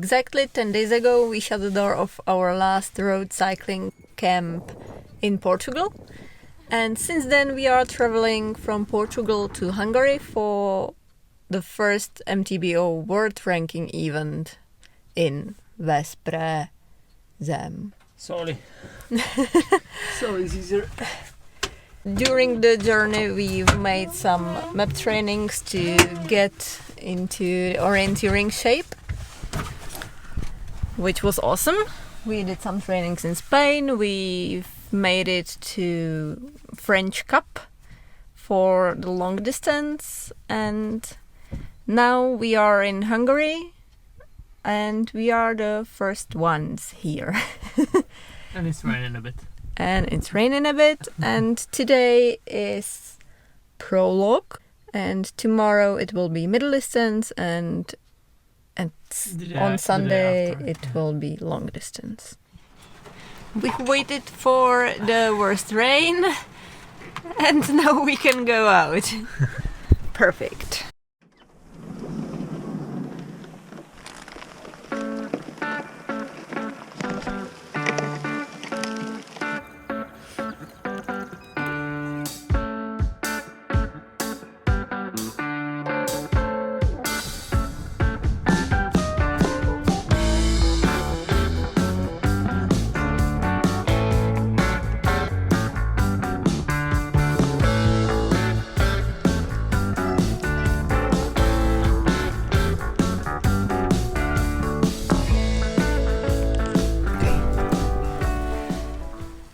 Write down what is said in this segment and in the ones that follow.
Exactly 10 days ago, we shut the door of our last road cycling camp in Portugal. And since then, we are traveling from Portugal to Hungary for the first MTBO World Ranking event in Veszprém. Sorry. So it's easier. During the journey, we've made some map trainings to get into orienteering shape, which was awesome. We did some trainings in Spain. We've made it to French Cup for the long distance, and now we are in Hungary, and we are the first ones here. And it's raining a bit. And today is prologue, and tomorrow it will be middle distance, and on Sunday it will be long distance. We've waited for the worst rain, and now we can go out. Perfect.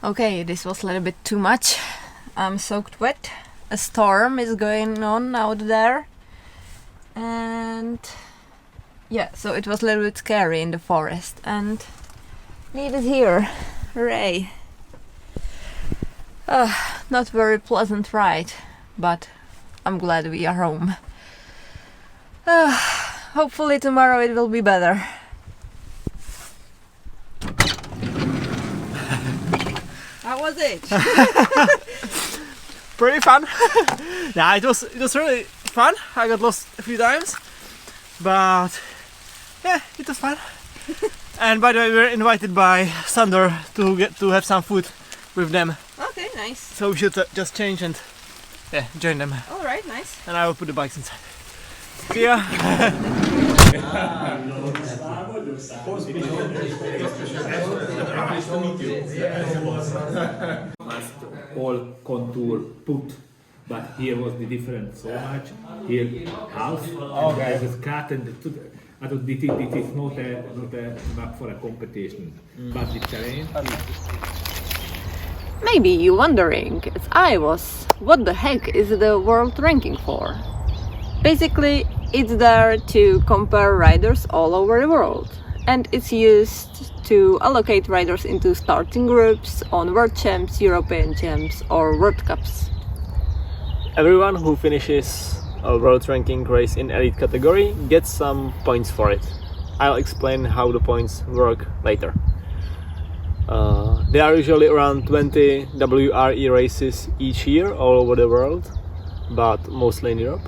Okay, this was a little bit too much. I'm soaked wet. A storm is going on out there. And yeah, so it was a little bit scary in the forest. And Need is here. Hooray. Not very pleasant ride, but I'm glad we are home. Hopefully tomorrow it will be better. How was it? Pretty fun. Yeah, it was really fun. I got lost a few times, but yeah, it was fun. And by the way, we were invited by Sandor to have some food with them. Okay, nice. So we should just change and join them. All right, nice. And I will put the bikes inside. See ya. Must all contour put, but here was the difference so much. Here half, okay. It was cut, and I thought this is not a map for a competition, but the terrain. Maybe you're wondering, as I was, what the heck is the world ranking for? Basically, it's there to compare riders all over the world, and it's used to allocate riders into starting groups on World Champs, European Champs or World Cups. Everyone who finishes a world ranking race in elite category gets some points for it. I'll explain how the points work later. There are usually around 20 WRE races each year all over the world, but mostly in Europe.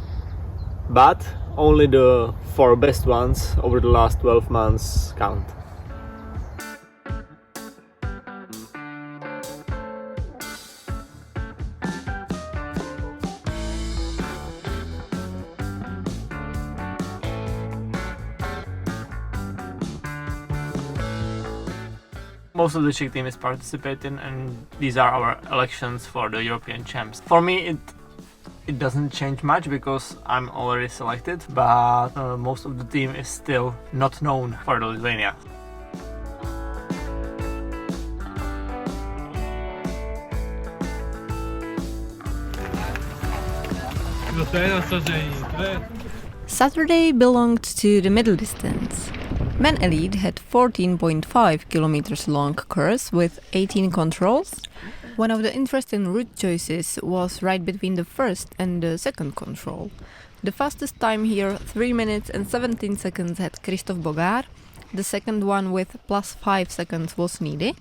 But only the 4 best ones over the last 12 months count. Most of the Czech team is participating, and these are our elections for the European champs. For me, it doesn't change much because I'm already selected, but most of the team is still not known for Lithuania. Saturday belonged to the middle distance. Men Elite had 14.5 kilometers long course with 18 controls. One of the interesting route choices was right between the first and the second control. The fastest time here, 3 minutes and 17 seconds, had Christoph Bogár. The second one with plus 5 seconds was Needy.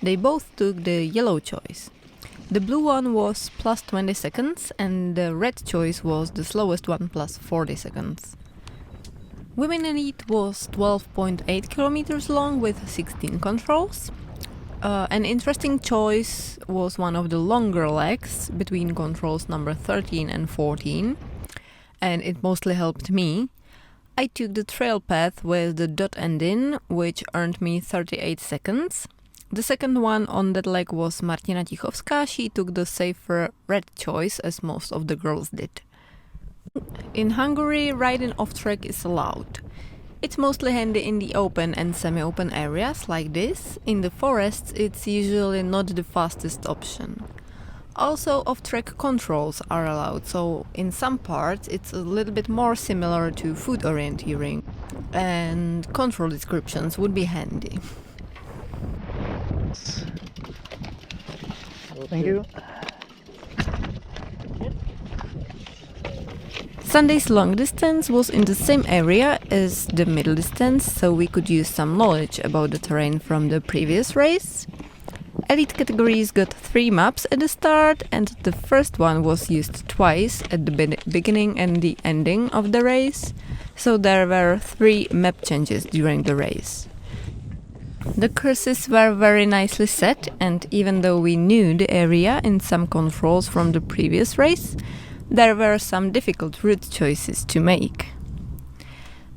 They both took the yellow choice. The blue one was plus 20 seconds and the red choice was the slowest one, plus 40 seconds. Women Elite was 12.8 kilometers long with 16 controls. An interesting choice was one of the longer legs between controls number 13 and 14, and it mostly helped me. I took the trail path with the dot ending, which earned me 38 seconds. The second one on that leg was Martina Tichowska. She took the safer red choice, as most of the girls did. In Hungary, riding off-track is allowed. It's mostly handy in the open and semi-open areas like this. In the forests, it's usually not the fastest option. Also, off-track controls are allowed, so in some parts it's a little bit more similar to foot orienteering, and control descriptions would be handy. Thank you. Sunday's long distance was in the same area as the middle distance, so we could use some knowledge about the terrain from the previous race. Elite categories got 3 maps at the start, and the first one was used twice at the beginning and the ending of the race, so there were 3 map changes during the race. The courses were very nicely set, and even though we knew the area and some controls from the previous race, there were some difficult route choices to make.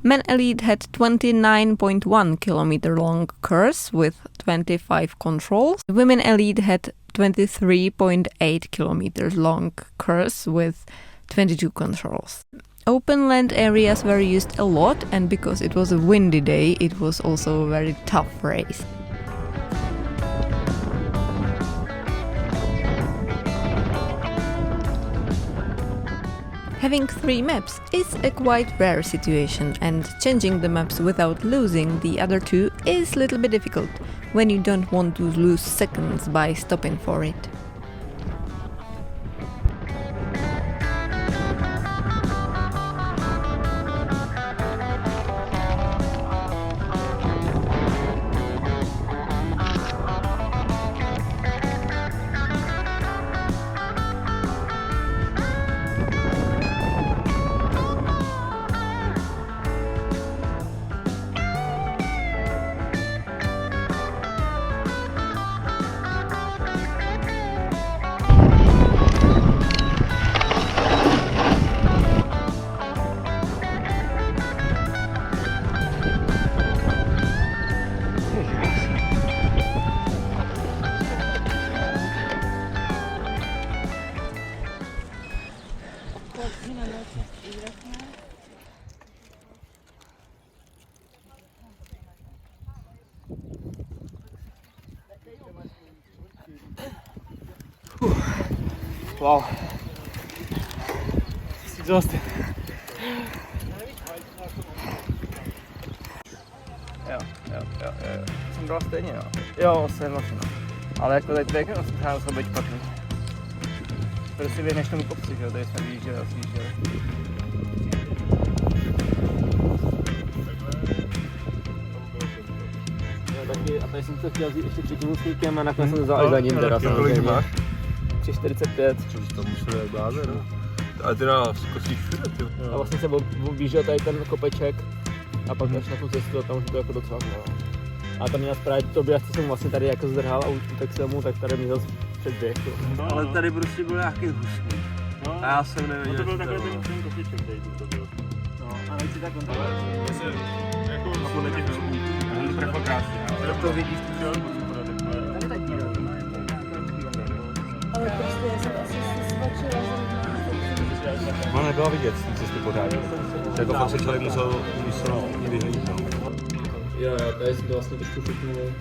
Men Elite had 29.1 kilometer long course with 25 controls. Women Elite had 23.8 kilometers long course with 22 controls. Open land areas were used a lot, and because it was a windy day, it was also a very tough race. Having 3 maps is a quite rare situation, and changing the maps without losing the other 2 is a little bit difficult when you don't want to lose seconds by stopping for it. Wow. It's exhausting. Jo. Jsem dal stejně, jo. Jo, jsem vlastně. Ale jako teď musím se být špatný. Prostě vyhneš tomu kopci, že jo, tady jsme vyjížděli. Taky, a tady jsem to chtěl vzít ještě před tím ústníkem a nakonec jsem to vzal i za ním teda samozřejmě. 3,45. To musí být bláze, no. Ale teda zkusíš všude, ty. A vlastně jsem objížděl tady ten kopeček a pak až na tu cestu a tam už to jako docela bylo. A tam měl právě to objazd, jsem vlastně tady jako zdrhal a utek jsem mu, tak tady měl předběh. No, ale tady prostě byl nějaký hustý. No, a já jsem nevěděl, no to byl takový ten kopeček, tady to byl. No, a nechci tak kontrolovat. Jako podle těch filmů. To je fakt krásně. Ale to vidíš, že jo, tady tak díl. Ale prostě já jsem asi svačila zrovna. Ona nebyla vidět, co jsi pořádil. Jako fakt se člověk musel vyhlídnout. Jo, tady jsem to vlastně trošku šutnul.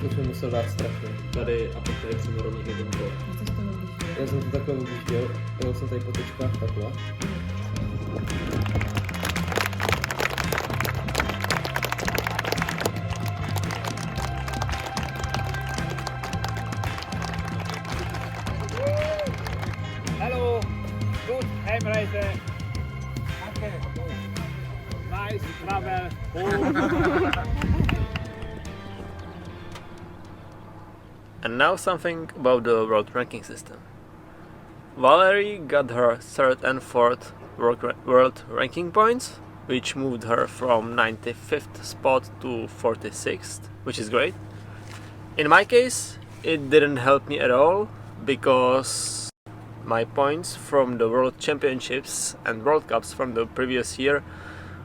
To jsem musel dát strašně. Tady a pak tady přímo rovně ke tomu. Já jsem to takhle objížděl, jel jsem tady po tečkách takhle. Hello, good Heimreise. Danke. Nice travel home. And now something about the world ranking system. Valerie got her 3rd and 4th world ranking points, which moved her from 95th spot to 46th, which is great. In my case, it didn't help me at all because my points from the World Championships and World Cups from the previous year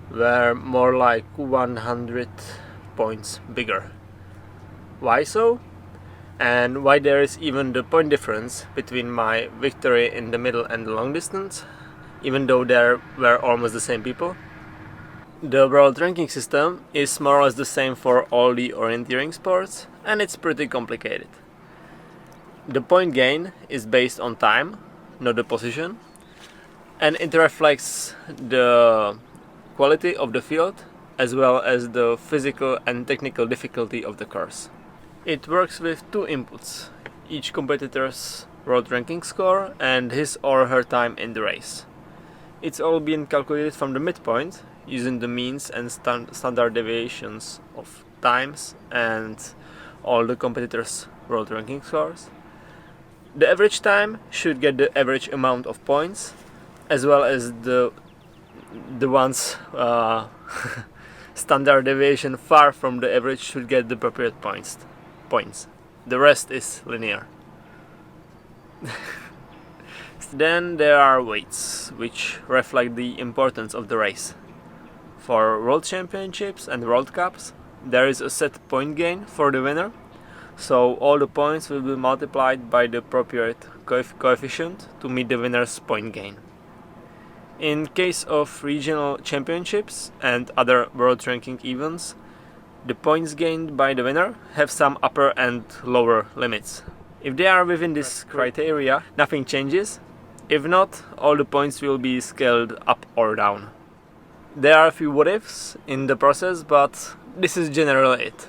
were more like 100 points bigger. Why so? And why there is even the point difference between my victory in the middle and the long distance, even though there were almost the same people? The world ranking system is more or less the same for all the orienteering sports, and it's pretty complicated. The point gain is based on time, not the position, and it reflects the quality of the field as well as the physical and technical difficulty of the course. It works with two inputs, each competitor's world ranking score and his or her time in the race. It's all been calculated from the midpoint using the means and standard deviations of times and all the competitors' world ranking scores. The average time should get the average amount of points, as well as the ones standard deviation far from the average should get the appropriate points. The rest is linear. Then there are weights, which reflect the importance of the race. For World Championships and World Cups, there is a set point gain for the winner, so all the points will be multiplied by the appropriate coefficient to meet the winner's point gain. In case of regional championships and other world ranking events, the points gained by the winner have some upper and lower limits. If they are within this criteria, nothing changes. If not, all the points will be scaled up or down. There are a few what ifs in the process, but this is generally it.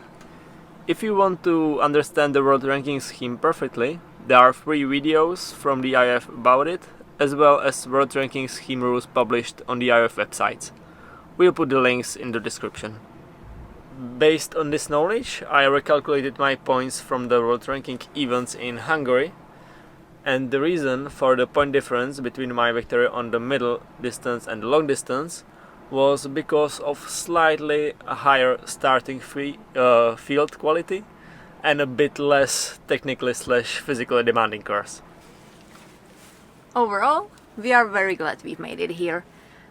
If you want to understand the world ranking scheme perfectly, there are 3 videos from the IOF about it, as well as world ranking scheme rules published on the IOF website. We'll put the links in the description. Based on this knowledge, I recalculated my points from the world ranking events in Hungary, and the reason for the point difference between my victory on the middle distance and the long distance was because of slightly higher starting field quality and a bit less technically / physically demanding course. Overall, we are very glad we've made it here.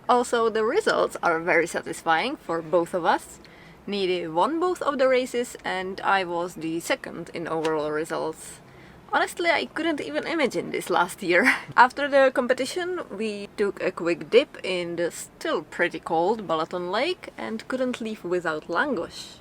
Also, the results are very satisfying for both of us. Needy won both of the races and I was the second in overall results. Honestly, I couldn't even imagine this last year. After the competition, we took a quick dip in the still pretty cold Balaton Lake and couldn't leave without langos.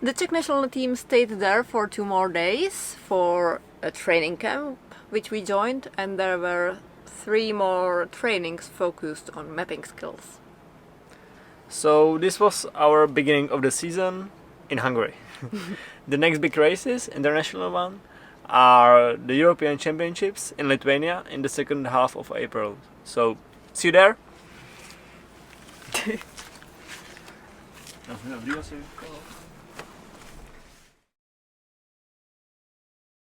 The Czech national team stayed there for 2 more days for a training camp, which we joined, and there were 3 more trainings focused on mapping skills. So this was our beginning of the season in Hungary. The next big races, international one, are the European Championships in Lithuania in the second half of April. So see you there! Dobrý asi.